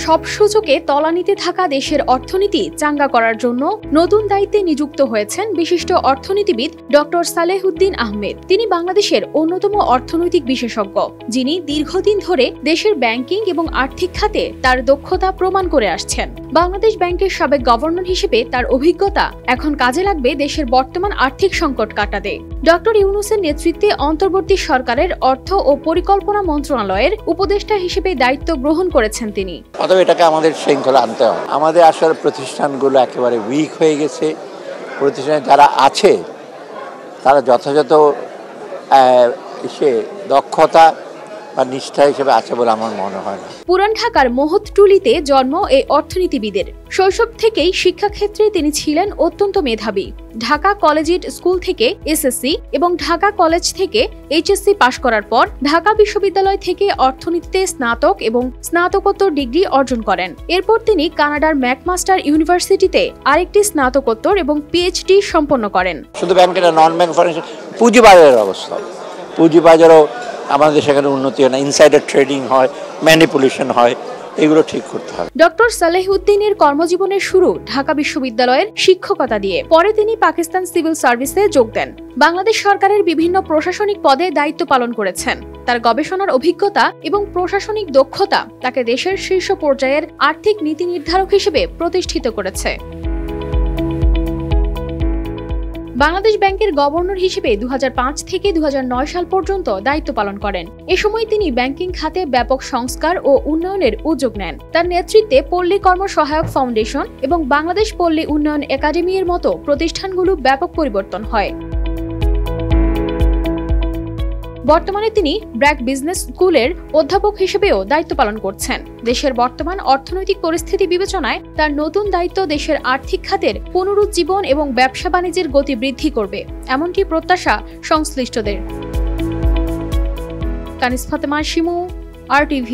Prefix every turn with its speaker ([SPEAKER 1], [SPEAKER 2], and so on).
[SPEAKER 1] সব সূচকে তলানিতে থাকা দেশের অর্থনীতি চাঙ্গা করার জন্য নতুন দায়িত্বে নিযুক্ত হয়েছেন বিশিষ্ট অর্থনীতিবিদ ডক্টর সালেহউদ্দিন আহমেদ। তিনি বাংলাদেশের অন্যতম অর্থনৈতিক বিশেষজ্ঞ, যিনি দীর্ঘদিন ধরে দেশের ব্যাংকিং এবং আর্থিক খাতে তার দক্ষতা প্রমাণ করে আসছেন। বাংলাদেশ ব্যাংকের সাবেক গভর্নর হিসেবে তার অভিজ্ঞতা এখন কাজে লাগবে দেশের বর্তমান আর্থিক সংকট কাটাতে। ডক্টর ইউনূসের নেতৃত্বে অন্তর্বর্তী সরকারের অর্থ ও পরিকল্পনা মন্ত্রণালয়ের উপদেষ্টা হিসেবে দায়িত্ব গ্রহণ করেছেন তিনি।
[SPEAKER 2] অতএব এটাকে আমাদের শৃঙ্খলা আনতে হবে। আমাদের আসলে প্রতিষ্ঠানগুলো একেবারে উইক হয়ে গেছে। প্রতিষ্ঠানে যারা আছে তারা যথাযথ দক্ষতা বা নিষ্ঠা হিসেবে আছে বলে আমার মনে হয় না।
[SPEAKER 1] পুরান ঢাকার মোহতটুলিতে জন্ম এই অর্থনীতিবিদের। শৈশব থেকেই শিক্ষাক্ষেত্রে তিনি ছিলেন অত্যন্ত মেধাবী। ঢাকা কলেজিয়েট স্কুল থেকে এসএসসি এবং ঢাকা কলেজ থেকে এইচএসসি পাশ করার পর ঢাকা বিশ্ববিদ্যালয় থেকে অর্থনীতিতে স্নাতক এবং স্নাতকোত্তর ডিগ্রি অর্জন করেন। এরপর তিনি কানাডার ম্যাকমাস্টার ইউনিভার্সিটিতে আরেকটি স্নাতকোত্তর এবং পিএইচডি সম্পন্ন করেন।
[SPEAKER 2] শুধু ব্যাংকের নন ব্যাংক ফাইন্যান্স, পুঁজিবাজারের অবস্থা, পুঁজিবাজারও আমাদের সেখানে উন্নতি হয় না, ইনসাইডার ট্রেডিং হয়, ম্যানিপুলেশন হয়, এগুলো ঠিক করতে হবে।
[SPEAKER 1] ডক্টর সালেহউদ্দিনের কর্মজীবনের শুরু ঢাকা বিশ্ববিদ্যালয়ের শিক্ষকতা দিয়ে। পরে তিনি পাকিস্তান সিভিল সার্ভিসে যোগ দেন। বাংলাদেশ সরকারের বিভিন্ন প্রশাসনিক পদে দায়িত্ব পালন করেছেন। তার গবেষণার অভিজ্ঞতা এবং প্রশাসনিক দক্ষতা তাকে দেশের শীর্ষ পর্যায়ের আর্থিক নীতি নির্ধারক হিসেবে প্রতিষ্ঠিত করেছে। বাংলাদেশ ব্যাংকের গভর্নর হিসেবে 2005 থেকে 2009 সাল পর্যন্ত দায়িত্ব পালন করেন। এ সময় তিনি ব্যাংকিং খাতে ব্যাপক সংস্কার ও উন্নয়নের উদ্যোগ নেন। তার নেতৃত্বে পল্লী কর্ম সহায়ক ফাউন্ডেশন এবং বাংলাদেশ পল্লী উন্নয়ন একাডেমি এর মতো প্রতিষ্ঠানগুলো ব্যাপক পরিবর্তন হয়। বর্তমানে তিনি ব্র্যাক বিজনেস স্কুলের অধ্যাপক হিসেবেও দায়িত্ব পালন করছেন। দেশের বর্তমান অর্থনৈতিক পরিস্থিতি বিবেচনায় তার নতুন দায়িত্ব দেশের আর্থিক খাতের পুনরুজ্জীবন এবং ব্যবসা বাণিজ্যের গতি বৃদ্ধি করবে, এমনটি প্রত্যাশা সংশ্লিষ্টদের। কানিস ফাতেমা শিমু, RTV।